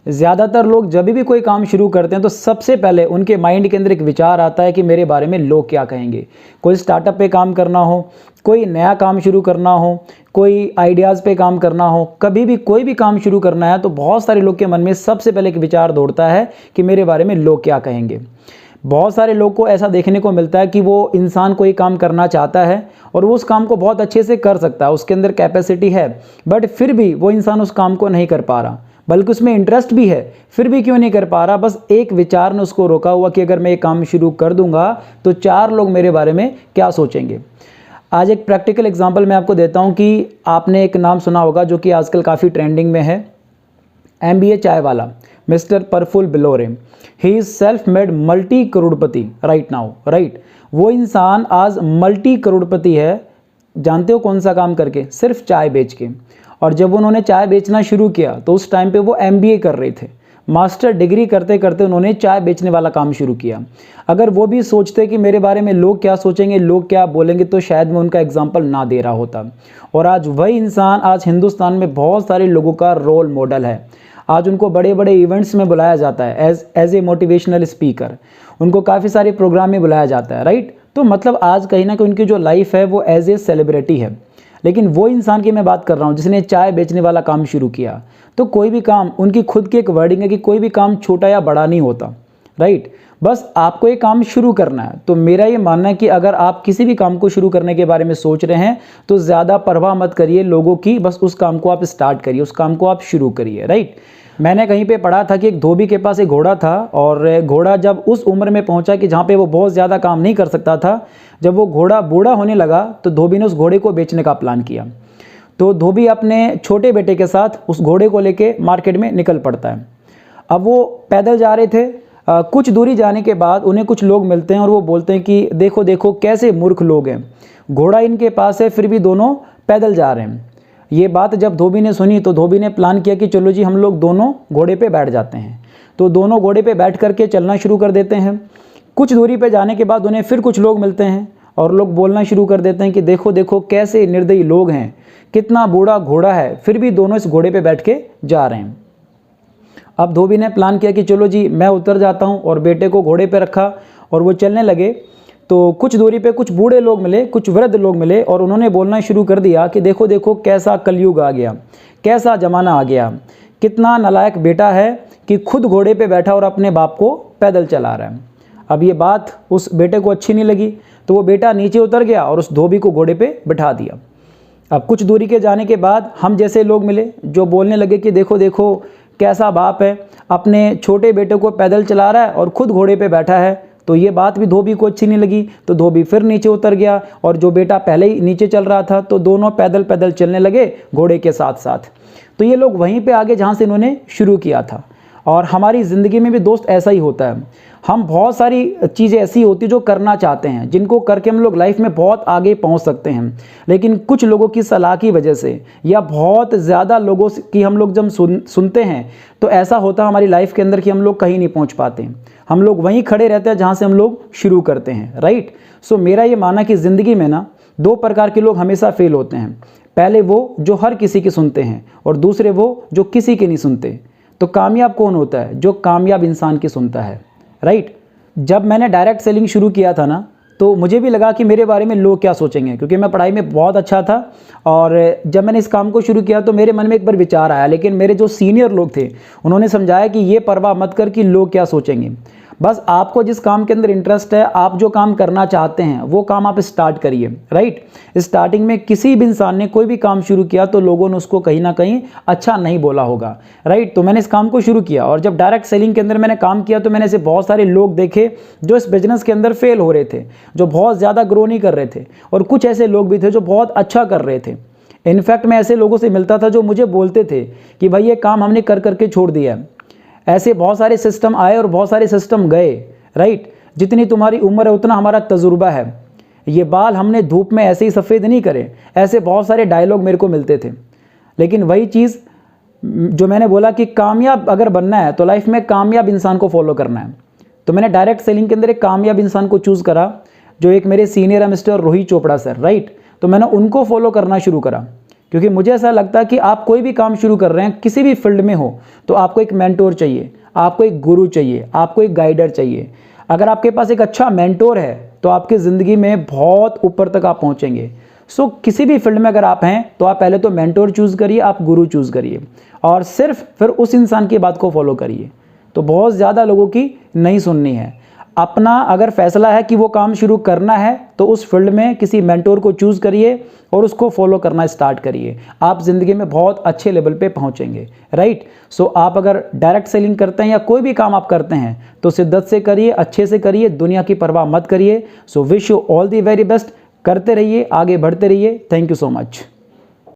ज़्यादातर लोग जब भी कोई काम शुरू करते हैं तो सबसे पहले उनके माइंड के अंदर एक विचार आता है कि मेरे बारे में लोग क्या कहेंगे। कोई स्टार्टअप पे काम करना हो, कोई नया काम शुरू करना हो, कोई आइडियाज़ पे काम करना हो, कभी भी कोई भी काम शुरू करना है तो बहुत सारे लोग के मन में सबसे पहले एक विचार दौड़ता है कि मेरे बारे में लोग क्या कहेंगे। बहुत सारे लोग को ऐसा देखने को मिलता है कि वो इंसान कोई काम करना चाहता है और वो उस काम को बहुत अच्छे से कर सकता है, उसके अंदर कैपेसिटी है, बट फिर भी वो इंसान उस काम को नहीं कर पा रहा, बल्कि उसमें इंटरेस्ट भी है, फिर भी क्यों नहीं कर पा रहा? बस एक विचार ने उसको रोका हुआ कि अगर मैं ये काम शुरू कर दूंगा तो 4 लोग मेरे बारे में क्या सोचेंगे। आज एक प्रैक्टिकल एग्जांपल मैं आपको देता हूं कि आपने एक नाम सुना होगा जो कि आजकल काफ़ी ट्रेंडिंग में है, MBA चाय वाला mister Prafulla Billore. He is self made multi करोड़पति राइट नाउ, राइट। वो इंसान आज मल्टी करोड़पति है। जानते हो कौन सा काम करके? सिर्फ चाय बेच के। और जब उन्होंने चाय बेचना शुरू किया तो उस टाइम पे वो MBA कर रहे थे, मास्टर डिग्री करते करते उन्होंने चाय बेचने वाला काम शुरू किया। अगर वो भी सोचते कि मेरे बारे में लोग क्या सोचेंगे, लोग क्या बोलेंगे, तो शायद मैं उनका एग्जाम्पल ना दे रहा होता। और आज वही इंसान आज हिंदुस्तान में बहुत सारे लोगों का रोल मॉडल है। आज उनको बड़े बड़े इवेंट्स में बुलाया जाता है एज ए मोटिवेशनल स्पीकर, उनको काफ़ी सारे प्रोग्राम में बुलाया जाता है, राइट। तो मतलब आज कहीं ना कहीं उनकी जो लाइफ है वो एज ए सेलिब्रिटी है। लेकिन वो इंसान की मैं बात कर रहा हूँ जिसने चाय बेचने वाला काम शुरू किया। तो कोई भी काम, उनकी खुद की एक वर्डिंग है कि कोई भी काम छोटा या बड़ा नहीं होता, राइट। बस आपको ये काम शुरू करना है। तो मेरा ये मानना है कि अगर आप किसी भी काम को शुरू करने के बारे में सोच रहे हैं तो ज़्यादा परवाह मत करिए लोगों की, बस उस काम को आप स्टार्ट करिए, उस काम को आप शुरू करिए, राइट। मैंने कहीं पे पढ़ा था कि एक धोबी के पास एक घोड़ा था और घोड़ा जब उस उम्र में पहुंचा कि जहाँ पे वो बहुत ज़्यादा काम नहीं कर सकता था, जब वो घोड़ा बूढ़ा होने लगा तो धोबी ने उस घोड़े को बेचने का प्लान किया। तो धोबी अपने छोटे बेटे के साथ उस घोड़े को लेके मार्केट में निकल पड़ता है। अब वो पैदल जा रहे थे, कुछ दूरी जाने के बाद उन्हें कुछ लोग मिलते हैं और वो बोलते हैं कि देखो देखो कैसे मूर्ख लोग हैं, घोड़ा इनके पास है फिर भी दोनों पैदल जा रहे हैं। ये बात जब धोबी ने सुनी तो धोबी ने प्लान किया कि चलो जी हम लोग दोनों घोड़े पे बैठ जाते हैं। तो दोनों घोड़े पे बैठ करके चलना शुरू कर देते हैं। कुछ दूरी पे जाने के बाद उन्हें फिर कुछ लोग मिलते हैं और लोग बोलना शुरू कर देते हैं कि देखो देखो कैसे निर्दयी लोग हैं, कितना बूढ़ा घोड़ा है फिर भी दोनों इस घोड़े पे बैठ के जा रहे हैं। अब धोबी ने प्लान किया कि चलो जी मैं उतर जाता हूँ और बेटे को घोड़े पे रखा और वो चलने लगे। तो कुछ दूरी पे कुछ बूढ़े लोग मिले, कुछ वृद्ध लोग मिले और उन्होंने बोलना शुरू कर दिया कि देखो देखो कैसा कलयुग आ गया, कैसा ज़माना आ गया, कितना नालायक बेटा है कि खुद घोड़े पे बैठा और अपने बाप को पैदल चला रहा है। अब ये बात उस बेटे को अच्छी नहीं लगी तो वो बेटा नीचे उतर गया और उस धोबी को घोड़े पे बिठा दिया। अब कुछ दूरी के जाने के बाद हम जैसे लोग मिले जो बोलने लगे कि देखो देखो कैसा बाप है, अपने छोटे बेटे को पैदल चला रहा है और खुद घोड़े पे बैठा है। तो ये बात भी धोबी को अच्छी नहीं लगी तो धोबी फिर नीचे उतर गया और जो बेटा पहले ही नीचे चल रहा था तो दोनों पैदल पैदल चलने लगे घोड़े के साथ साथ। तो ये लोग वहीं पे आगे जहाँ से इन्होंने शुरू किया था। और हमारी ज़िंदगी में भी दोस्त ऐसा ही होता है, हम बहुत सारी चीज़ें ऐसी होती जो करना चाहते हैं, जिनको करके हम लोग लाइफ में बहुत आगे पहुंच सकते हैं, लेकिन कुछ लोगों की सलाह की वजह से या बहुत ज़्यादा लोगों की हम लोग जब सुनते हैं तो ऐसा होता है हमारी लाइफ के अंदर कि हम लोग कहीं नहीं पहुंच पाते, हम लोग वहीं खड़े रहते हैं जहाँ से हम लोग शुरू करते हैं, राइट। सो मेरा ये मानना कि ज़िंदगी में ना 2 प्रकार के लोग हमेशा फेल होते हैं। पहले वो जो हर किसी की सुनते हैं और दूसरे वो जो किसी की नहीं सुनते। तो कामयाब कौन होता है? जो कामयाब इंसान की सुनता है, राइट। जब मैंने डायरेक्ट सेलिंग शुरू किया था ना तो मुझे भी लगा कि मेरे बारे में लोग क्या सोचेंगे, क्योंकि मैं पढ़ाई में बहुत अच्छा था। और जब मैंने इस काम को शुरू किया तो मेरे मन में एक बार विचार आया, लेकिन मेरे जो सीनियर लोग थे उन्होंने समझाया कि ये परवाह मत कर कि लोग क्या सोचेंगे, बस आपको जिस काम के अंदर इंटरेस्ट है, आप जो काम करना चाहते हैं वो काम आप स्टार्ट करिए, राइट। स्टार्टिंग में किसी भी इंसान ने कोई भी काम शुरू किया तो लोगों ने उसको कहीं ना कहीं अच्छा नहीं बोला होगा, राइट। तो मैंने इस काम को शुरू किया और जब डायरेक्ट सेलिंग के अंदर मैंने काम किया तो मैंने ऐसे बहुत सारे लोग देखे जो इस बिजनेस के अंदर फेल हो रहे थे, जो बहुत ज़्यादा ग्रो नहीं कर रहे थे, और कुछ ऐसे लोग भी थे जो बहुत अच्छा कर रहे थे। इनफैक्ट मैं ऐसे लोगों से मिलता था जो मुझे बोलते थे कि भाई ये काम हमने कर करके छोड़ दिया है। ऐसे बहुत सारे सिस्टम आए और बहुत सारे सिस्टम गए, राइट। जितनी तुम्हारी उम्र है उतना हमारा तजुर्बा है, ये बाल हमने धूप में ऐसे ही सफ़ेद नहीं करे, ऐसे बहुत सारे डायलॉग मेरे को मिलते थे। लेकिन वही चीज़ जो मैंने बोला कि कामयाब अगर बनना है तो लाइफ में कामयाब इंसान को फॉलो करना है। तो मैंने डायरेक्ट सेलिंग के अंदर एक कामयाब इंसान को चूज़ करा जो एक मेरे सीनियर है mister Rohit Chopra sir, right. तो मैंने उनको फॉलो करना शुरू करा क्योंकि मुझे ऐसा लगता है कि आप कोई भी काम शुरू कर रहे हैं, किसी भी फील्ड में हो, तो आपको एक मेंटोर चाहिए, आपको एक गुरु चाहिए, आपको एक गाइडर चाहिए। अगर आपके पास एक अच्छा मेंटोर है तो आपकी ज़िंदगी में बहुत ऊपर तक आप पहुंचेंगे। सो किसी भी फील्ड में अगर आप हैं तो आप पहले तो मेंटोर चूज़ करिए, आप गुरु चूज़ करिए और सिर्फ फिर उस इंसान की बात को फॉलो करिए। तो बहुत ज़्यादा लोगों की नहीं सुननी है। अपना अगर फैसला है कि वो काम शुरू करना है तो उस फील्ड में किसी मेंटोर को चूज़ करिए और उसको फॉलो करना स्टार्ट करिए। आप ज़िंदगी में बहुत अच्छे लेवल पे पहुंचेंगे, राइट। सो आप अगर डायरेक्ट सेलिंग करते हैं या कोई भी काम आप करते हैं तो शिद्दत से करिए, अच्छे से करिए, दुनिया की परवाह मत करिए। So wish you all the very best. करते रहिए, आगे बढ़ते रहिए। Thank you so much.